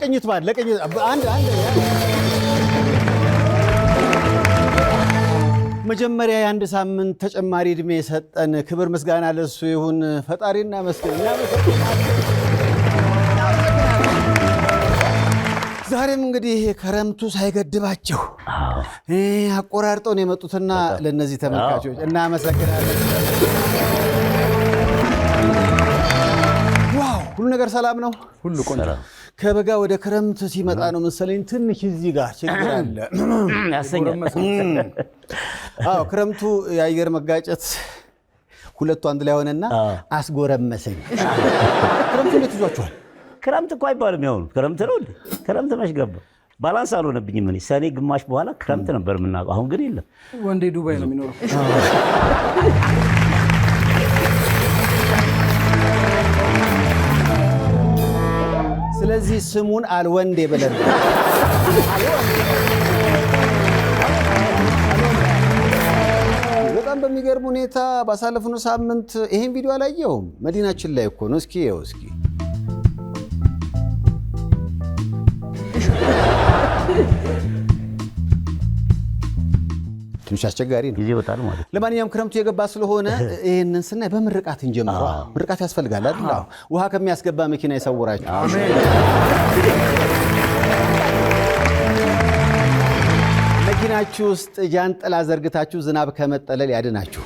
ለቅኝት አንድ መጀመሪያ የአንድ ሳምንት ተጨማሪ እድሜ የሰጠን ክብር ምስጋና ለሱ ይሁን። ፈጣሪና መስገኛ ዛሬም እንግዲህ ከረምቱ ሳይገድባቸው አቆራርጠው ነው የመጡትና ለነዚህ ተመልካቾች እናመሰግናለን። ዋው ሁሉ ነገር ሰላም ነው፣ ሁሉ ቆንጆ። ከበጋ ወደ ክረምት ሲመጣ ነው መሰለኝ ትንሽ እዚህ ጋር ችግር አለ ያሰኛል። አዎ ክረምቱ የአየር መጋጨት ሁለቱ አንድ ላይ ሆነና አስጎረመሰኝ። ክረምቱ እንዴት ይዟችኋል? ክረምት እኮ አይባልም። ያው ክረምት ነው እንዴ? ክረምት መች ገባ? ባላንስ አልሆነብኝም። እኔ ሰኔ ግማሽ በኋላ ክረምት ነበር የምናውቀው። አሁን ግን የለም። ወንዴ ዱባይ ነው የሚኖረው። ስለዚህ ስሙን አልወንዴ ብለን በጣም በሚገርም ሁኔታ ባሳለፍነው ሳምንት ይሄን ቪዲዮ አላየሁም። መዲናችን ላይ እኮ ነው። እስኪ ትንሽ አስቸጋሪ ነው። ጊዜ ወጣል ማለት። ለማንኛውም ክረምቱ የገባ ስለሆነ ይሄንን ስናይ በምርቃት እንጀምራ። ምርቃት ያስፈልጋል አይደል? ውሃ ከሚያስገባ መኪና ይሰውራችሁ። አሜን። መኪናችሁ ውስጥ ጃንጥላ ዘርግታችሁ ዝናብ ከመጠለል ያድናችሁ።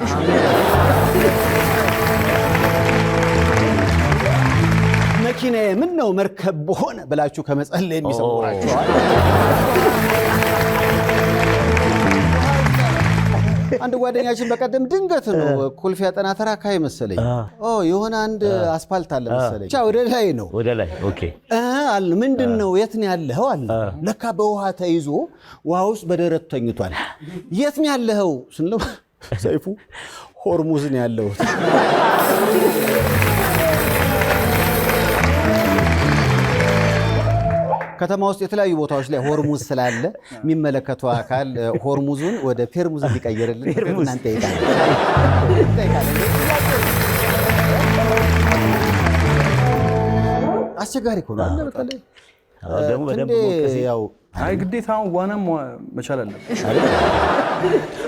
መኪናዬ ምን ነው መርከብ በሆነ ብላችሁ ከመጸለይ የሚሰውራችሁ። አንድ ጓደኛችን በቀደም ድንገት ነው ኮልፌ ያጠና ተራ አካባቢ መሰለኝ የሆነ አንድ አስፋልት አለ መሰለኝ ብቻ ወደ ላይ ነው ወደ ላይ ኦኬ አለ ምንድነው የት ነው ያለኸው አለ ለካ በውሃ ተይዞ ውሃ ውስጥ በደረቱ ተኝቷል የት ነው ያለኸው ስንለው ሰይፉ ሆርሙዝ ነው ያለው ከተማ ውስጥ የተለያዩ ቦታዎች ላይ ሆርሙዝ ስላለ የሚመለከተው አካል ሆርሙዙን ወደ ፔርሙዝ እንዲቀየርልን እናንተ ይታያል። አስቸጋሪ እኮ ነው አለ በተለይ ደግሞ በደንብ ያው አይ ግዴታ ዋናም መቻል አለበት።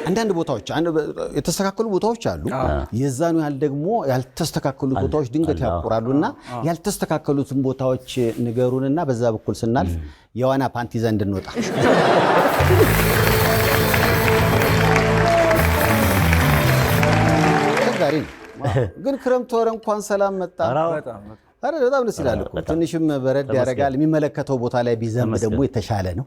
አንዳንድ ቦታዎች የተስተካከሉ ቦታዎች አሉ። የዛኑ ያህል ደግሞ ያልተስተካከሉ ቦታዎች ድንገት ያቆራሉና ያልተስተካከሉትን ቦታዎች ንገሩንና በዛ በኩል ስናልፍ የዋና ፓንቲ ዘንድ እንወጣ። ተጋሪ ግን ክረምት ወረ እንኳን ሰላም መጣ። አረ በጣም ደስ ይላል እኮ ትንሽም በረድ ያረጋል። የሚመለከተው ቦታ ላይ ቢዘም ደግሞ የተሻለ ነው።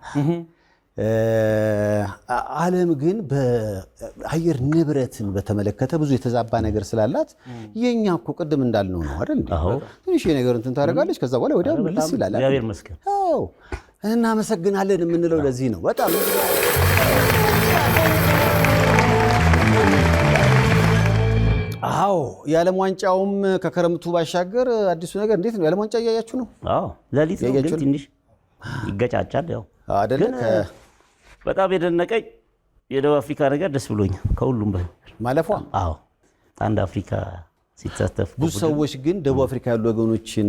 ዓለም ግን በአየር ንብረትን በተመለከተ ብዙ የተዛባ ነገር ስላላት የኛ እኮ ቅድም እንዳልነው ነው አይደል? ትንሽ ነገር እንትን ታደርጋለች ከዛ በኋላ ወዲያው መልስ ይላል። እግዚአብሔር ይመስገን። አዎ እናመሰግናለን የምንለው ለዚህ ነው። በጣም አዎ የዓለም ዋንጫውም ከክረምቱ ባሻገር አዲሱ ነገር እንዴት ነው? የዓለም ዋንጫ እያያችሁ ነው? አዎ ለሊት ነው ግን ትንሽ ይገጫጫል ያው አይደል? በጣም የደነቀኝ የደቡብ አፍሪካ ነገር ደስ ብሎኛል ከሁሉም በላይ ማለፏ። አዎ አንድ አፍሪካ ሲተሳተፍ ብዙ ሰዎች ግን ደቡብ አፍሪካ ያሉ ወገኖችን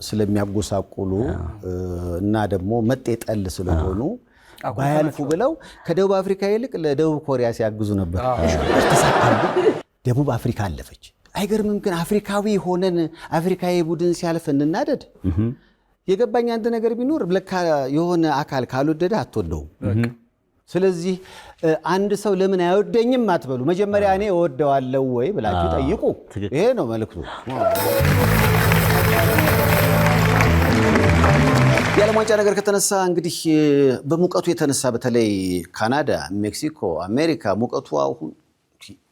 ስለሚያጎሳቁሉ እና ደግሞ መጤጠል ስለሆኑ ባያልፉ ብለው ከደቡብ አፍሪካ ይልቅ ለደቡብ ኮሪያ ሲያግዙ ነበር። ተሳካሉ። ደቡብ አፍሪካ አለፈች። አይገርምም? ግን አፍሪካዊ ሆነን አፍሪካዊ ቡድን ሲያልፍ እንናደድ። የገባኝ አንድ ነገር ቢኖር ለካ የሆነ አካል ካልወደደ አትወደውም። ስለዚህ አንድ ሰው ለምን አይወደኝም አትበሉ። መጀመሪያ እኔ እወደዋለሁ ወይ ብላችሁ ጠይቁ። ይሄ ነው መልእክቱ። የዓለም ዋንጫ ነገር ከተነሳ እንግዲህ በሙቀቱ የተነሳ በተለይ ካናዳ፣ ሜክሲኮ፣ አሜሪካ ሙቀቱ አሁን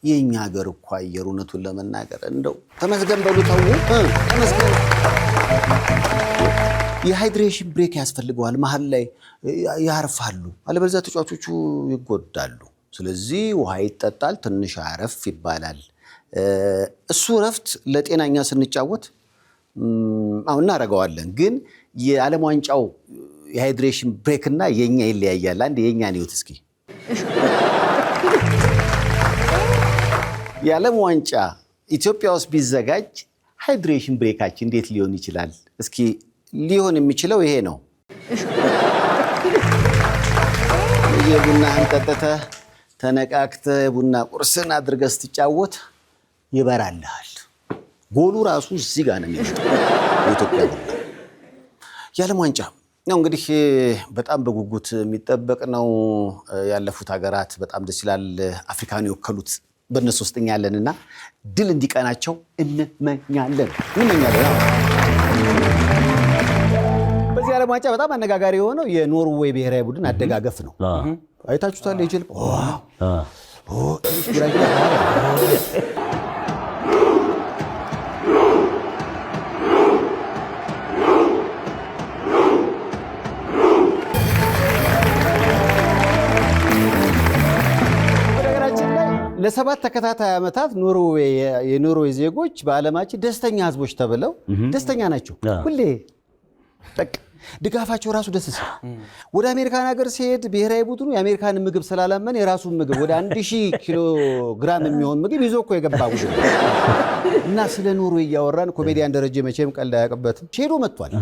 የኛ ሀገር እኮ አየር እውነቱን ለመናገር እንደው ተመስገን በሉ ተው ተመስገን። የሃይድሬሽን ብሬክ ያስፈልገዋል። መሀል ላይ ያርፋሉ፣ አለበለዚያ ተጫዋቾቹ ይጎዳሉ። ስለዚህ ውሃ ይጠጣል፣ ትንሽ አረፍ ይባላል። እሱ ረፍት ለጤናኛ ስንጫወት አሁን እናደርገዋለን። ግን የዓለም ዋንጫው የሃይድሬሽን ብሬክ እና የኛ ይለያያል። አንድ የኛ ነው እስኪ የዓለም ዋንጫ ኢትዮጵያ ውስጥ ቢዘጋጅ ሃይድሬሽን ብሬካችን እንዴት ሊሆን ይችላል? እስኪ ሊሆን የሚችለው ይሄ ነው። የቡናህን ጠጥተህ ተነቃቅተህ የቡና ቁርስን አድርገህ ስትጫወት ይበራልሃል። ጎሉ ራሱ እዚህ ጋር ነው የሚመጣው። የኢትዮጵያ ቡና የዓለም ዋንጫ ነው እንግዲህ በጣም በጉጉት የሚጠበቅ ነው። ያለፉት ሀገራት በጣም ደስ ይላል። አፍሪካን የወከሉት በእነሱ ውስጥ እኛ ያለንና ድል እንዲቀናቸው እንመኛለን። በዚህ ዓለም ዋንጫ በጣም አነጋጋሪ የሆነው የኖርዌይ ብሔራዊ ቡድን አደጋገፍ ነው። አይታችሁታል? የጀልባ ለሰባት ተከታታይ ዓመታት የኖርዌይ ዜጎች በዓለማችን ደስተኛ ህዝቦች ተብለው ደስተኛ ናቸው። ሁሌ ድጋፋቸው ራሱ ደስ ሲል ወደ አሜሪካን ሀገር ሲሄድ ብሔራዊ ቡድኑ የአሜሪካን ምግብ ስላላመን የራሱን ምግብ ወደ 1000 ኪሎ ግራም የሚሆን ምግብ ይዞ እኮ የገባ ቡድን እና ስለ ኖርዌይ እያወራን ኮሜዲያን ደረጀ መቼም ቀልድ አያውቅበትም ሄዶ መጥቷል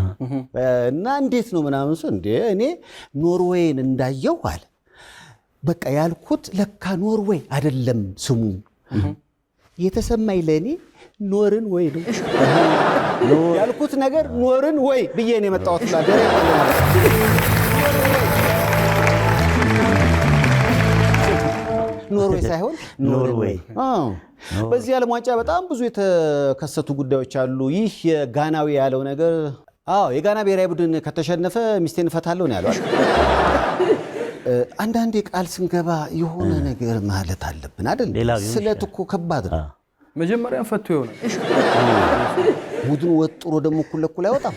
እና እንዴት ነው ምናምን ሰው እንዴ እኔ ኖርዌይን እንዳየው አለ በቃ ያልኩት ለካ ኖርዌይ አይደለም ስሙ የተሰማኝ ለኔ ኖርን ወይ ነው ያልኩት ነገር ኖርን ወይ ብዬ ነው የመጣሁት ላገሬ ኖርዌይ ሳይሆን ኖርዌይ። በዚህ ዓለም ዋንጫ በጣም ብዙ የተከሰቱ ጉዳዮች አሉ። ይህ የጋናዊ ያለው ነገር የጋና ብሔራዊ ቡድን ከተሸነፈ ሚስቴን እፈታለሁ ነው ያለው። አንዳንዴ ቃል ስንገባ የሆነ ነገር ማለት አለብን አይደል? ስለት እኮ ከባድ ነው። መጀመሪያም ፈቶ ይሆናል ቡድኑ ወጥሮ ደግሞ እኩል ለእኩል አይወጣም።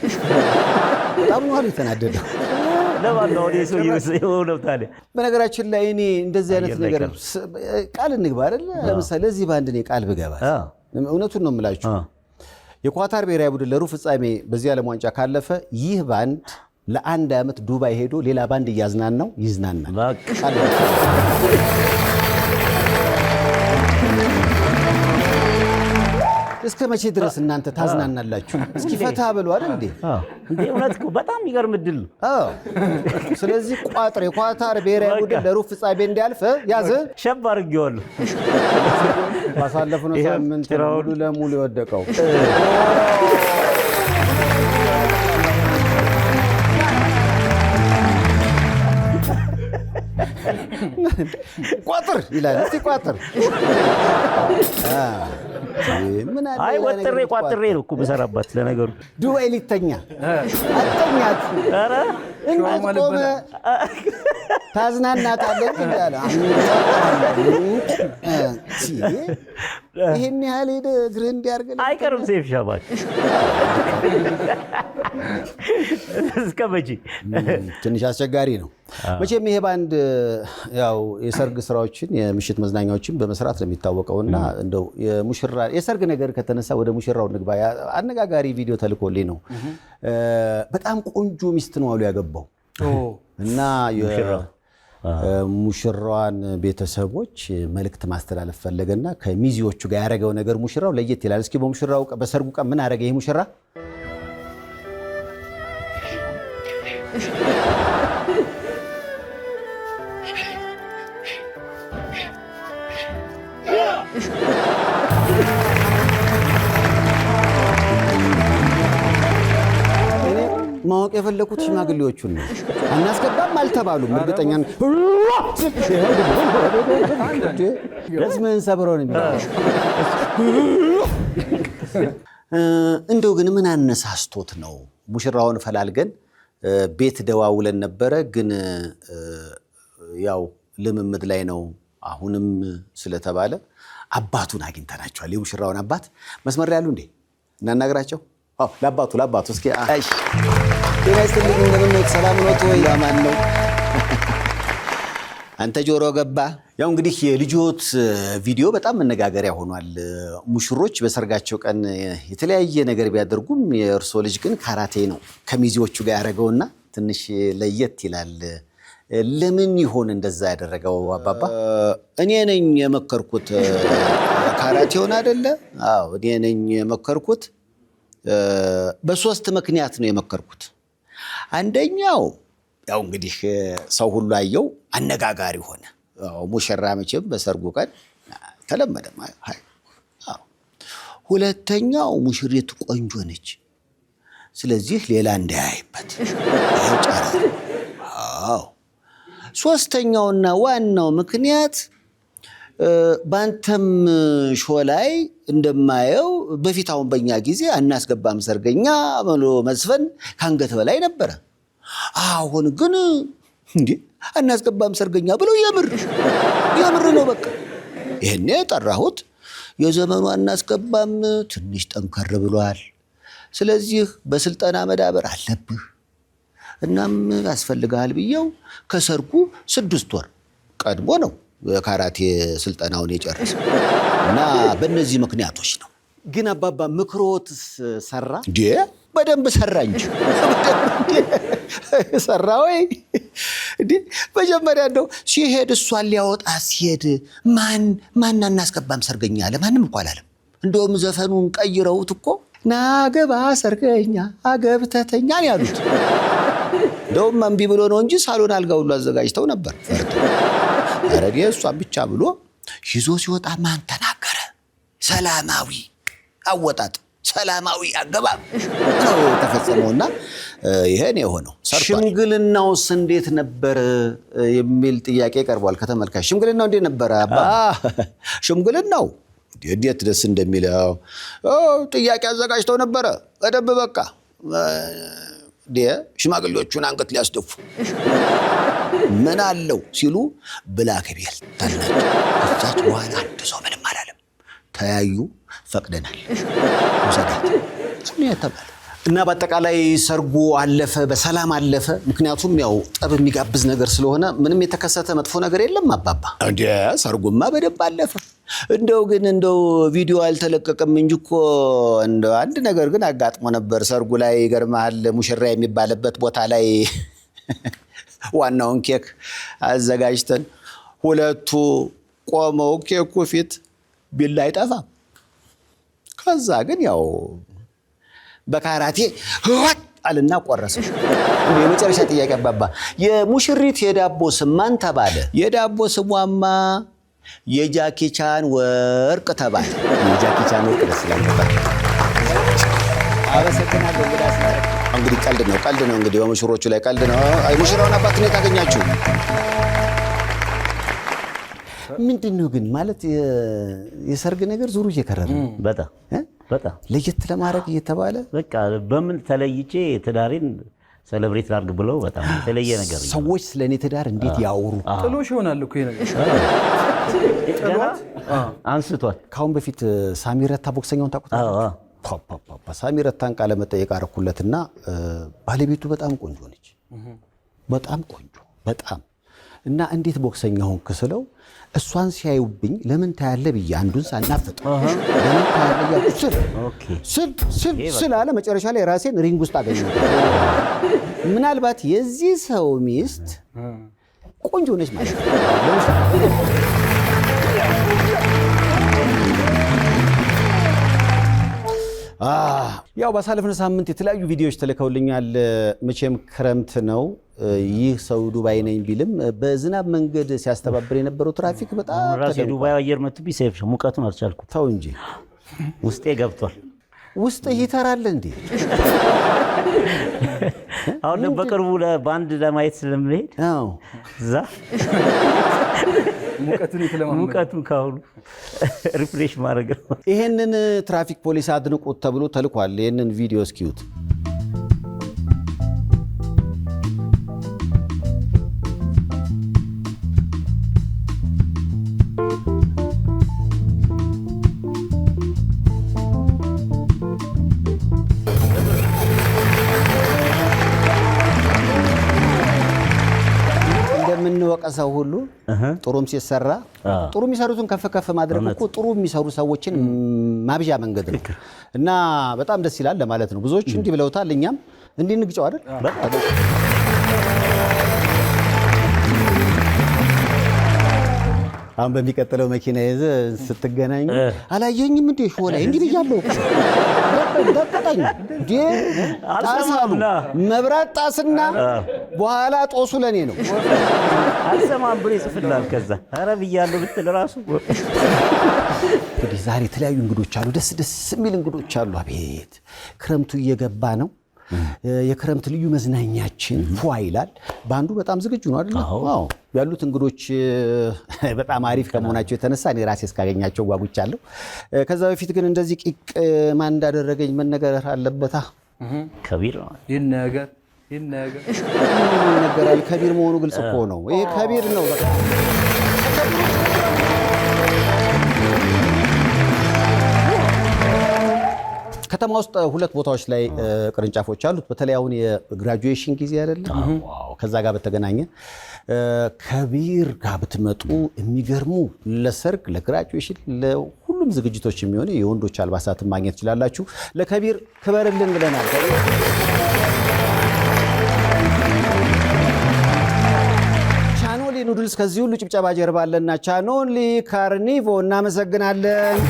በጣም ነው የተናደደው። በነገራችን ላይ እኔ እንደዚህ አይነት ነገር ቃል እንግባ አይደል? ለምሳሌ ለዚህ ባንድ እኔ ቃል ብገባ እውነቱን ነው የምላችሁ የኳታር ብሔራዊ ቡድን ለሩብ ፍጻሜ በዚህ ዓለም ዋንጫ ካለፈ ይህ ባንድ ለአንድ ዓመት ዱባይ ሄዶ ሌላ ባንድ እያዝናናው ይዝናናል። እስከ መቼ ድረስ እናንተ ታዝናናላችሁ? እስኪ ፈታ በሉ አይደል እንዴ? እውነት እኮ በጣም የሚገርም ድል ነው። ስለዚህ ቋጥር የኳታር ብሔራዊ ቡድን ለሩብ ፍጻሜ እንዲያልፍ ያዝ ሸብ አድርጌዋለሁ። ባሳለፍነው ሳምንት ሙሉ ለሙሉ የወደቀው ቋጥር ይላል። እስቲ ቋጥር አይ ወጥሬ ቋጥሬ ነው እኮ በሰራባት ለነገሩ ዱባይ ሊተኛ አተኛት ኧረ ቆመ ታዝናናታለህ እንዳለ ይሄን ያህል ሄደ እግርህ እንዲያርገል አይቀርም ሴፍ ሻባል እስከ መቼ ትንሽ አስቸጋሪ ነው። መቼም ይሄ ባንድ ያው የሰርግ ስራዎችን የምሽት መዝናኛዎችን በመስራት ነው የሚታወቀውና እንደው የሰርግ ነገር ከተነሳ ወደ ሙሽራው ንግባ። አነጋጋሪ ቪዲዮ ተልኮልኝ ነው። በጣም ቆንጆ ሚስት ነው አሉ ያገባው እና ሙሽራዋን ቤተሰቦች መልእክት ማስተላለፍ ፈለገና ከሚዚዎቹ ጋር ያደረገው ነገር ሙሽራው ለየት ይላል። እስኪ በሙሽራው በሰርጉ ቀን ምን አደረገ ይሄ ሙሽራ? ማወቅ የፈለኩት ሽማግሌዎቹን ነው። አናስገባም አልተባሉም። እርግጠኛ ደስምህን ሰብረው ነው የሚለው። እንደው ግን ምን አነሳስቶት ነው? ሙሽራውን ፈላልገን ቤት ደዋውለን ነበረ፣ ግን ያው ልምምድ ላይ ነው አሁንም ስለተባለ አባቱን አግኝተናቸዋል። የሙሽራውን አባት መስመር ላይ ያሉ እንዴ እናናግራቸው። ለአባቱ እስኪ አይሽ ጤና ይስጥልኝ። እንደምን ሰላም ነው ወይ? ማን ነው አንተ ጆሮ ገባ? ያው እንግዲህ የልጆት ቪዲዮ በጣም መነጋገሪያ ሆኗል። ሙሽሮች በሰርጋቸው ቀን የተለያየ ነገር ቢያደርጉም የእርሶ ልጅ ግን ካራቴ ነው ከሚዜዎቹ ጋር ያደረገውና ትንሽ ለየት ይላል። ለምን ይሆን እንደዛ ያደረገው አባባ? እኔ ነኝ የመከርኩት። ካራቴውን አይደለ? አዎ እኔ ነኝ የመከርኩት። በሶስት ምክንያት ነው የመከርኩት። አንደኛው ያው እንግዲህ ሰው ሁሉ አየው አነጋጋሪ ሆነ። ሙሽራ መቼም በሰርጉ ቀን ተለመደ። ሁለተኛው ሙሽሪት ቆንጆ ነች፣ ስለዚህ ሌላ እንዳያይበት። ሶስተኛውና ዋናው ምክንያት ባንተም ሾ ላይ እንደማየው በፊት አሁን በእኛ ጊዜ አናስገባም ሰርገኛ ብሎ መዝፈን ካንገት በላይ ነበረ። አሁን ግን እንዴ አናስገባም ሰርገኛ ብሎ የምር ነው በቃ። ይሄኔ ጠራሁት። የዘመኑ አናስገባም ትንሽ ጠንከር ብሏል። ስለዚህ በስልጠና መዳበር አለብህ፣ እናም ያስፈልጋል ብየው ከሰርጉ 6 ወር ቀድሞ ነው ካራቴ ስልጠናውን የጨረሰው እና በእነዚህ ምክንያቶች ነው። ግን አባባ ምክሮትስ ሰራ? በደንብ ሰራ እንጂ ሰራ ወይ? መጀመሪያ እንደው ሲሄድ እሷን ሊያወጣ ሲሄድ ማን አናስገባም ሰርገኛ አለ? ማንም እኮ አላለም። እንደውም ዘፈኑን ቀይረውት እኮ ናገባ ሰርገኛ አገብተተኛ ያሉት። እንደውም እምቢ ብሎ ነው እንጂ ሳሎን አልጋ ሁሉ አዘጋጅተው ነበር ፈርቶ። አረዲ እሷን ብቻ ብሎ ይዞ ሲወጣ ማን ተናገረ? ሰላማዊ አወጣጥ፣ ሰላማዊ አገባብ ነው የተፈጸመውና ይሄን የሆነው። ሽምግልናውስ እንዴት ነበር የሚል ጥያቄ ቀርቧል ከተመልካች። ሽምግልናው እንዴት ነበር አባ? ሽምግልናው እንዴት ደስ እንደሚለው ጥያቄ አዘጋጅተው ነበረ በደንብ በቃ ሽማግሌዎቹን አንገት ሊያስደፉ ምን አለው ሲሉ ብላክ ቤል ታላቸው። ከዛች በኋላ አንድ ሰው ምንም አላለም። ተያዩ፣ ፈቅደናል ወሰዳት ተባለ እና በአጠቃላይ ሰርጉ አለፈ፣ በሰላም አለፈ። ምክንያቱም ያው ጠብ የሚጋብዝ ነገር ስለሆነ ምንም የተከሰተ መጥፎ ነገር የለም አባባ። እንዴ ሰርጉማ በደንብ አለፈ። እንደው ግን ቪዲዮ አልተለቀቀም እንጂ እኮ እንደው አንድ ነገር ግን አጋጥሞ ነበር ሰርጉ ላይ። ይገርምሃል፣ ሙሽራ የሚባልበት ቦታ ላይ ዋናውን ኬክ አዘጋጅተን ሁለቱ ቆመው ኬኩ ፊት ቢላ አይጠፋም። ከዛ ግን ያው በካራቴ አልና ቆረሰ። የመጨረሻ ጥያቄ አባባ፣ የሙሽሪት የዳቦ ስም ማን ተባለ? የዳቦ ስሟማ የጃኪ ቻን ወርቅ ተባለ። የጃኪ ቻን ወርቅ ደስ ይላል። አመሰግናለሁ። እንግዲህ ቀልድ ነው እንግዲህ በሙሽሮቹ ላይ ቀልድ ነው። አይ ሙሽራውን አባት ነው ታገኛችሁ። ምንድነው ግን ማለት የሰርግ ነገር ዙሩ እየከረረ በጣም ለየት ለማድረግ እየተባለ በቃ በምን ተለይቼ ትዳሬን ሴሌብሬት ላድርግ ብለው በጣም የተለየ ነገር ሰዎች ስለኔ ትዳር እንዴት ያወሩ። ጥሎሽ ይሆናል እኮ ይሄ ነገር አንስቷል። ካሁን በፊት ሳሚረታ ቦክሰኛውን ታውቁታላችሁ? ሳሚረታን ቃለ መጠየቅ አደረኩለትና ባለቤቱ በጣም ቆንጆ ነች፣ በጣም ቆንጆ በጣም እና እንዴት ቦክሰኛ ሆንክ ስለው እሷን ሲያዩብኝ ለምን ታያለ ብዬ አንዱን ሳናፈጥ ለምን ታያለ ስል አለ። መጨረሻ ላይ ራሴን ሪንግ ውስጥ አገኘሁ። ምናልባት የዚህ ሰው ሚስት ቆንጆ ነች ማለት ነው። ያው ባሳለፍነው ሳምንት የተለያዩ ቪዲዮዎች ተልከውልኛል። መቼም ክረምት ነው። ይህ ሰው ዱባይ ነኝ ቢልም በዝናብ መንገድ ሲያስተባብር የነበረው ትራፊክ በጣም ራሴ ዱባይ አየር መጥቶ ቢሰፍ ሙቀቱን አልቻልኩት። ተው እንጂ ውስጤ ገብቷል። ውስጥ ይተራል እንዴ? አሁን በቅርቡ ባንድ ለማየት ስለምሄድ እዛ ሙቀቱን ካሁኑ ሪፍሬሽ ማድረግ ነው። ይሄንን ትራፊክ ፖሊስ አድንቁት ተብሎ ተልኳል። ይሄንን ቪዲዮ እስኪዩት። እንደምንወቀሰው ሁሉ ጥሩም ሲሰራ ጥሩ የሚሰሩትን ከፍ ማድረግ እኮ ጥሩ የሚሰሩ ሰዎችን ማብዣ መንገድ ነው እና በጣም ደስ ይላል ለማለት ነው። ብዙዎች እንዲህ ብለውታል፣ እኛም እንዲህ እንግጫው አይደል? አሁን በሚቀጥለው መኪና ይዘ ስትገናኙ አላየኝም እንዴ ሾላ እንዲህ ብያለሁ ደቀጣኝ እንዴ ጣሳሉ መብራት ጣስና በኋላ ጦሱ ለኔ ነው አልሰማም ብሎ ይጽፍላል ከዛ ኧረ ብያለሁ ብትል ራሱ እንግዲህ ዛሬ የተለያዩ እንግዶች አሉ ደስ የሚል እንግዶች አሉ አቤት ክረምቱ እየገባ ነው የክረምት ልዩ መዝናኛችን ፏ ይላል ባንዱ በጣም ዝግጁ ነው አይደል አዎ ያሉት እንግዶች በጣም አሪፍ ከመሆናቸው የተነሳ እኔ ራሴ እስካገኛቸው ጓጉቻለሁ ከዛ በፊት ግን እንደዚህ ቂቅ ማን እንዳደረገኝ መነገር አለበታ ከቢር ነው ይነገራል ከቢር መሆኑ ግልጽ እኮ ነው ይሄ ከቢር ነው በቃ ከተማ ውስጥ ሁለት ቦታዎች ላይ ቅርንጫፎች አሉት በተለይ አሁን የግራጁዌሽን ጊዜ አይደለም ዋው ከዛ ጋር በተገናኘ ከቢር ጋር ብትመጡ የሚገርሙ ለሰርግ ለግራጁዌሽን ለሁሉም ዝግጅቶች የሚሆኑ የወንዶች አልባሳትን ማግኘት ይችላልላችሁ ለከቢር ክበርልን ብለናል ቻኖሊ ኑድልስ ከዚህ ሁሉ ጭብጨባ ጀርባ አለና ቻኖሊ ካርኒቮ እናመሰግናለን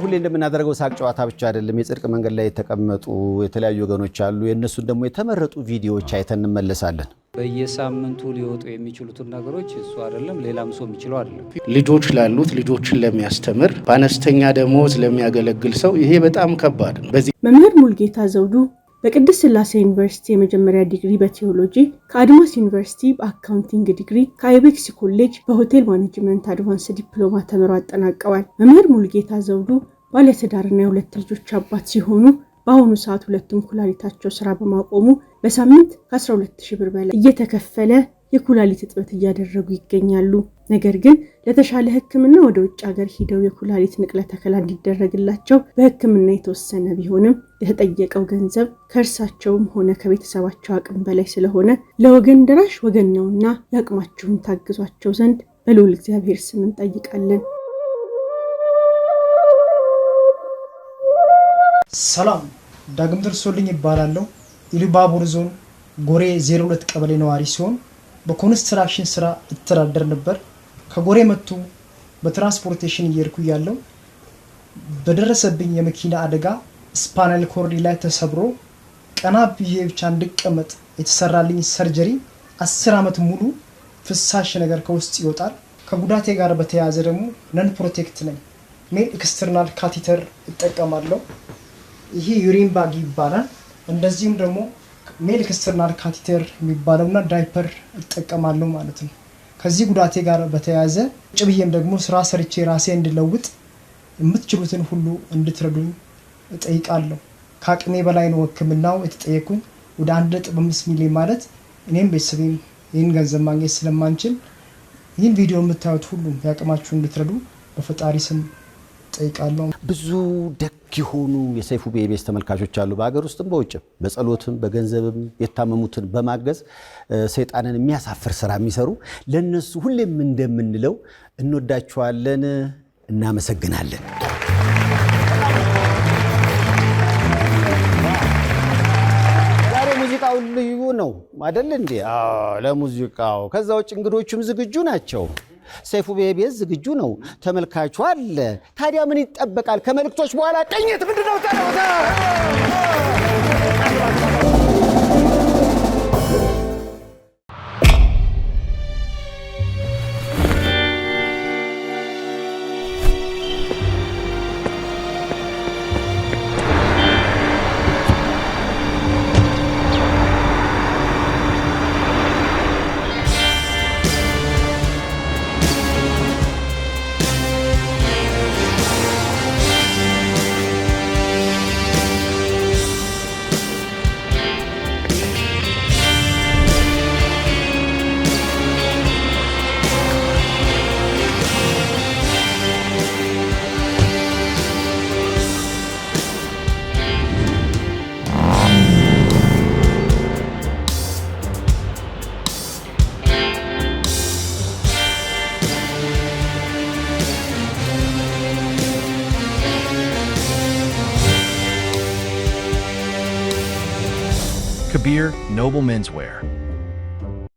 ሁሌ እንደምናደርገው ሳቅ ጨዋታ ብቻ አይደለም የጽድቅ መንገድ ላይ የተቀመጡ የተለያዩ ወገኖች አሉ የነሱን ደግሞ የተመረጡ ቪዲዮዎች አይተን እንመለሳለን በየሳምንቱ ሊወጡ የሚችሉትን ነገሮች እሱ አይደለም ሌላም ሰው የሚችለው አይደለም ልጆች ላሉት ልጆችን ለሚያስተምር በአነስተኛ ደሞዝ ለሚያገለግል ሰው ይሄ በጣም ከባድ ነው መምህር ሙልጌታ ዘውዱ በቅድስት ሥላሴ ዩኒቨርሲቲ የመጀመሪያ ዲግሪ በቴዎሎጂ ከአድማስ ዩኒቨርሲቲ በአካውንቲንግ ዲግሪ ከአይቤክስ ኮሌጅ በሆቴል ማኔጅመንት አድቫንስ ዲፕሎማ ተምረው አጠናቀዋል መምህር ሙልጌታ ዘውዱ ባለትዳርና የሁለት ልጆች አባት ሲሆኑ በአሁኑ ሰዓት ሁለቱም ኩላሊታቸው ስራ በማቆሙ በሳምንት ከ12000 ብር በላይ እየተከፈለ የኩላሊት እጥበት እያደረጉ ይገኛሉ ነገር ግን ለተሻለ ህክምና ወደ ውጭ ሀገር ሄደው የኩላሊት ንቅለ ተከላ እንዲደረግላቸው በህክምና የተወሰነ ቢሆንም የተጠየቀው ገንዘብ ከእርሳቸውም ሆነ ከቤተሰባቸው አቅም በላይ ስለሆነ ለወገን ደራሽ ወገን ነውና ያቅማችሁን ታግዟቸው ዘንድ በልዑል እግዚአብሔር ስም እንጠይቃለን ሰላም ዳግም ደርሶልኝ ይባላለሁ ኢሉባቡር ዞን ጎሬ 02 ቀበሌ ነዋሪ ሲሆን በኮንስትራክሽን ስራ እተዳደር ነበር ከጎሬ መጥቶ በትራንስፖርቴሽን እየርኩ ያለው በደረሰብኝ የመኪና አደጋ ስፓይናል ኮርድ ላይ ተሰብሮ ቀና ብዬ ብቻ እንድቀመጥ የተሰራልኝ ሰርጀሪ 10 አመት ሙሉ ፍሳሽ ነገር ከውስጥ ይወጣል ከጉዳቴ ጋር በተያያዘ ደግሞ ነን ፕሮቴክት ነኝ ሜል ኤክስተርናል ካቴተር እጠቀማለሁ ይሄ ዩሪን ባግ ይባላል እንደዚህም ደግሞ ሜል ኤክስተርናል ካቴተር የሚባለውና ዳይፐር እጠቀማለሁ ማለት ነው ከዚህ ጉዳቴ ጋር በተያያዘ ጭብዬም ደግሞ ስራ ሰርቼ ራሴ እንድለውጥ የምትችሉትን ሁሉ እንድትረዱኝ እጠይቃለሁ ከአቅሜ በላይ ነው ህክምናው የተጠየቁኝ ወደ 1.5 ሚሊዮን ማለት እኔም ቤተሰቤም ይህን ገንዘብ ማግኘት ስለማንችል ይህን ቪዲዮ የምታዩት ሁሉ ያቅማችሁ እንድትረዱ በፈጣሪ ስም ጠይቃለሁ ብዙ ደግ የሆኑ የሰይፉ ቤቤስ ተመልካቾች አሉ በአገር ውስጥም በውጭም በጸሎትም በገንዘብም የታመሙትን በማገዝ ሰይጣንን የሚያሳፍር ስራ የሚሰሩ ለነሱ ሁሌም እንደምንለው እንወዳቸዋለን እናመሰግናለን ዛሬ ሙዚቃው ልዩ ነው አይደል እንዴ ለሙዚቃው ከዛ ውጭ እንግዶቹም ዝግጁ ናቸው ሰይፉ ቤቤስ ዝግጁ ነው ተመልካቹ አለ ታዲያ ምን ይጠበቃል ከመልእክቶች በኋላ ቅኝት ምንድነው Kabir Noble Menswear.